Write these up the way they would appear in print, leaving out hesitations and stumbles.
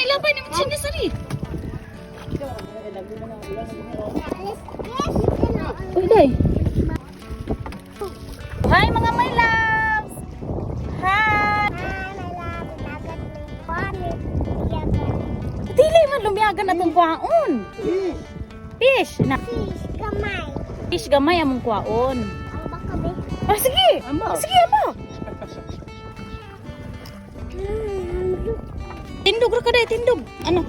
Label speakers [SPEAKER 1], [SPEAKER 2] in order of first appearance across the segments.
[SPEAKER 1] ilapay naman siya na sari. Uy, day. Hi mga my loves! Hi! Dili man lumiyagan atong kwaon. Fish na. Fish gamay among kwaon. Ah, sige! Sige, ama! Tindog ra ka day, tindog. Ano?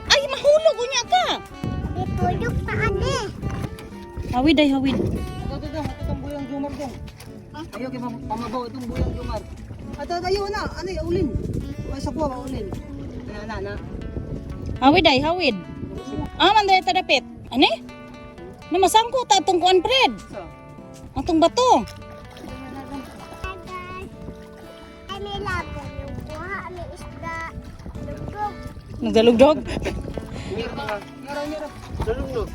[SPEAKER 1] Ay, mahulog unya ka. Hawid day, hawid.
[SPEAKER 2] Itong buyang jumar dong. Ayaw kay pamabaw itong buyang jumar. At ayo na, ano yung ulin? Ay sa kuha ulin. Na.
[SPEAKER 1] Hawid day, hawid. Ah, man day tadapit. Ani? Na masangko ta atong kuan, Fred.
[SPEAKER 2] So,
[SPEAKER 1] Atong bato. Nagdalugdog.
[SPEAKER 2] mira. Dalugdog.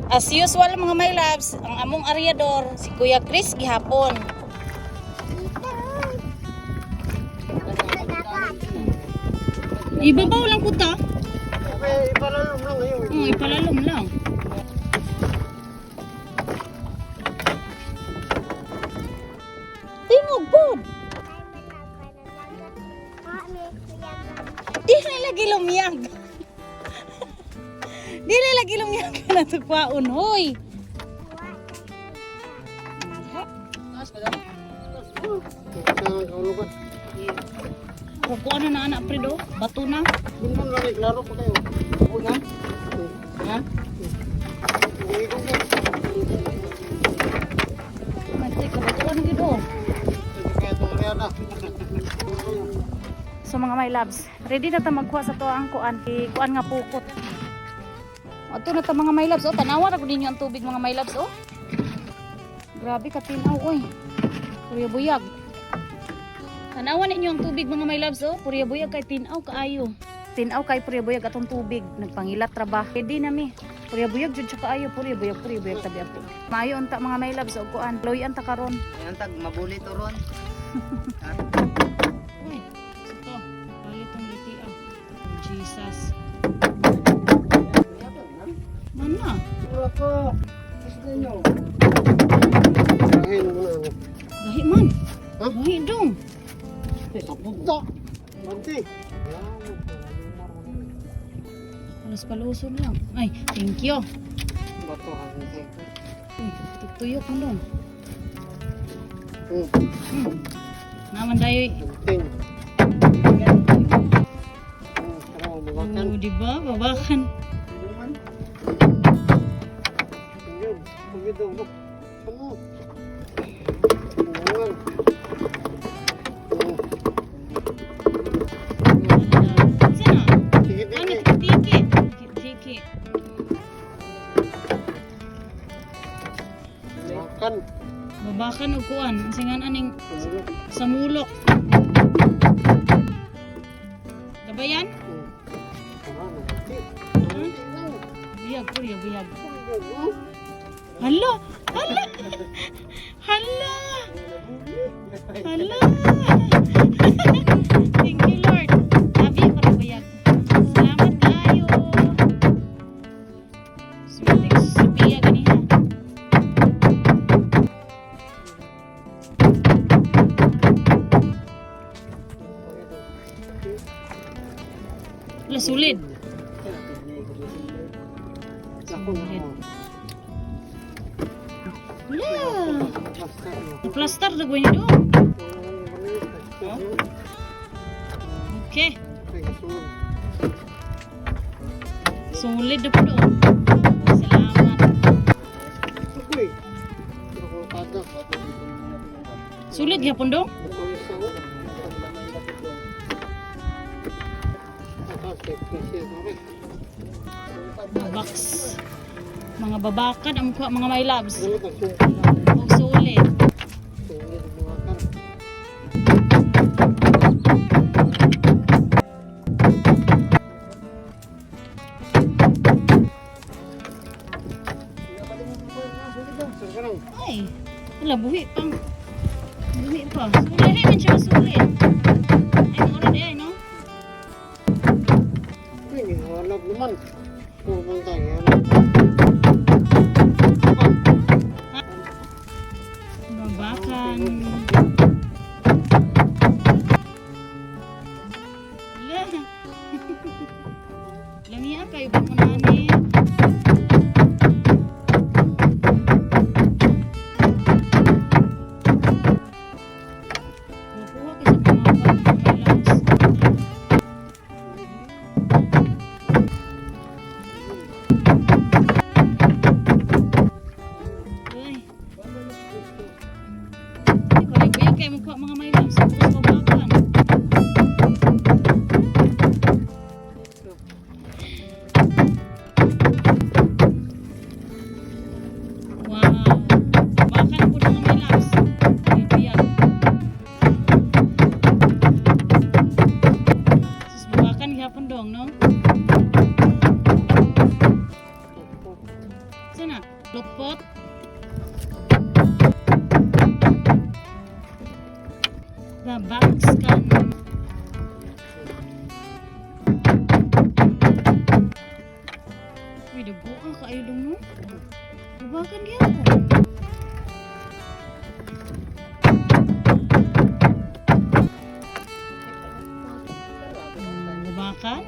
[SPEAKER 1] As usual mga my loves, ang among aryador si Kuya Chris gihapon. Ibabaw lang ko ta.
[SPEAKER 2] Okay, ipalalong lang ngayon.
[SPEAKER 1] Ipalalom lang. Tingog pod. Di na lagi lumiyag. Di na lagi lumiyag na to kwaon, hoy.
[SPEAKER 2] Taas ka daw.
[SPEAKER 1] Kukuha na anak Fredo, bato na.
[SPEAKER 2] Bunbun lang klaro ko kayo. Oo na. Ha?
[SPEAKER 1] Mati ka bato na gid oh.
[SPEAKER 2] Kaya to area na.
[SPEAKER 1] So mga my loves, ready na ta magkuha sa to ang kuan, kuan nga pukot. Ato na ta mga my loves, oh, tanawa ra gud ninyo ang tubig mga my loves, oh. Grabe ka tinaw, oy. Purya buyag. Tanawa ninyo ang tubig mga my loves, oh. Purya buyag kay tinaw kaayo. Tinaw kay purya buyag atong tubig, nagpangilat trabaho. Ready na mi. Purya buyag jud sa kaayo, purya buyag tabi ako. Maayo unta mga my loves, oh, kuan. Loyan ta karon.
[SPEAKER 2] Ayan tag mabuli to ron.
[SPEAKER 1] Uy, ito. Palit ang liti ah. Jesus. Mana?
[SPEAKER 2] Wala ko. Gusto niyo. Ay, ano.
[SPEAKER 1] Gahi man.
[SPEAKER 2] Ha?
[SPEAKER 1] Gahi dong.
[SPEAKER 2] Sabugta. Manti.
[SPEAKER 1] Alas palusog lang. Ay, thank you.
[SPEAKER 2] Bato kasi.
[SPEAKER 1] Uy, tutuyok mo dong. Naman dayo.
[SPEAKER 2] Ting.
[SPEAKER 1] Oh, di ba? Babakan. Sino? Ano tiki? Tiki. Babakan og kuan, singan aning samulok. Gabayan? Biyag po, biyag. Hala! Hala! Hala! Hala! Thank you, Lord. Sabi ko na biyag. Salamat kayo. Sumitig sa biyag niya. Wala, sulit. Sulit. Wala. Plaster na gawin niyo. Okay. Sulit na po doon. Salamat. Sulit gapon dong. Box. Mga babakan ang kuha mga my loves. Og sulit. Ay, wala buhi pang. Buhi pa. Sulit man siya sulit. Ay, mura di ay no.
[SPEAKER 3] man. Pupunta yan.
[SPEAKER 1] Babakan. Lah. Lamia kayo ba mo nani? Makuha ka sa mga babakan. Uy. Ikaw kayo magkuha mga may lang sa babakan. Wow. Babakan po mga may labs. Bibiyag. Sus, babakan gihapon dong, no? Sana? Lutpot? Babaks kan. Uy, dago ka kayo dong, no? Babakan gihapon. Babakan.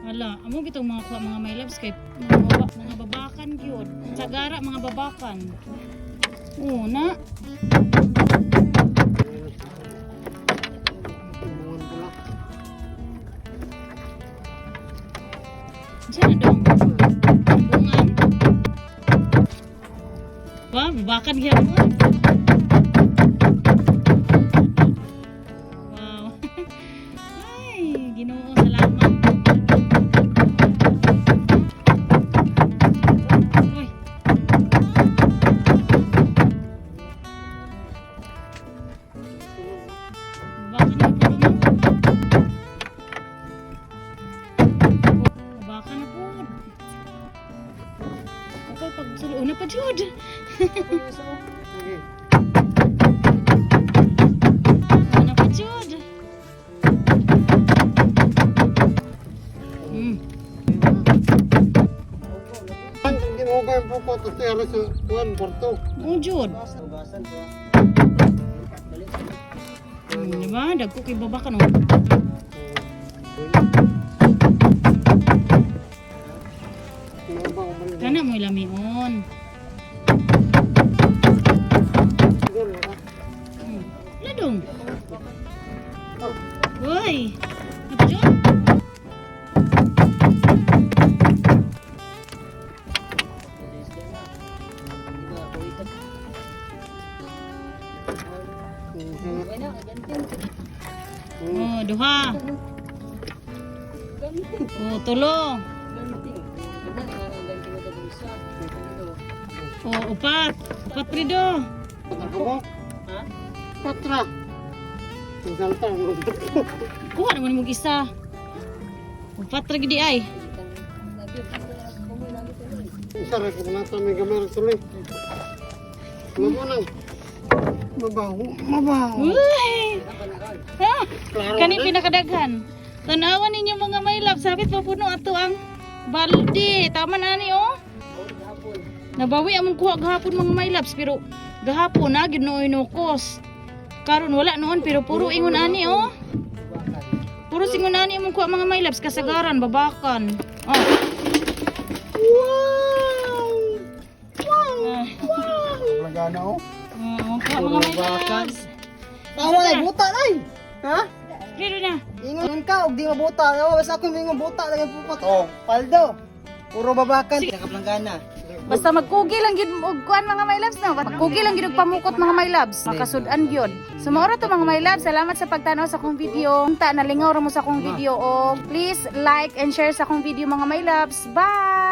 [SPEAKER 1] Hala, amo bitong mga kuha mga my loves kay mga babakan gyud. Sagara mga babakan. Oo na. Diyan na dong. Bungan. Wah, babakan gyapon. Wow. Ay, Ginoo, salamat. Uy. Babakan na po mo. Babakan na po. Okay, pag suluon na pa jud. Ano pa jud?
[SPEAKER 3] Hindi mo ba yung pukot at tiyara sa kuwan, porto?
[SPEAKER 1] Oh, jud.
[SPEAKER 2] Ugasan po.
[SPEAKER 1] Diba? Dagko kay babakan oh. Kana mo lamion. Ladong. Uy. Apa jud? Oh, duha. Oh, tulo. Oh, upat. Upat prido.
[SPEAKER 3] Ako?
[SPEAKER 2] Ha?
[SPEAKER 3] Patra. Salta mo.
[SPEAKER 1] Kuha naman mo isa. Upat ra gidi ay.
[SPEAKER 3] Isa rin kung nasa may gamay tuloy. Mamunang. Mabaho. Mabaho.
[SPEAKER 1] Uy. Ha?
[SPEAKER 3] Klaro
[SPEAKER 1] Kani
[SPEAKER 3] na.
[SPEAKER 1] pinakadaghan. Tanawan ninyo mga may love, sabit papuno ato ang balde. Tama na ni oh. Nabawi among kuha gahapon mga my loves pero gahapon na ginoy nukos. Karon wala noon pero puro ingon ani oh. Puro singon ani among kuha mga my loves kasagaran babakan. Oh. Wow. Wow.
[SPEAKER 3] Lagana oh.
[SPEAKER 1] Kuha mga my loves.
[SPEAKER 2] Tawa na buta ay. Ha?
[SPEAKER 1] Dito na.
[SPEAKER 2] Ingon ka og di mabuta. Basta ako may buta lang pupot. Oh, paldo. Puro babakan. Nakaplanggana.
[SPEAKER 1] Basta magkugi lang gyud og kuan mga my loves no. Magkugi lang gyud og pamukot mga my loves. Makasud-an gyud. So mao ra to mga my loves. Salamat sa pagtanaw sa akong video. Unta nalingaw ra mo sa akong video og please like and share sa akong video mga my loves. Bye.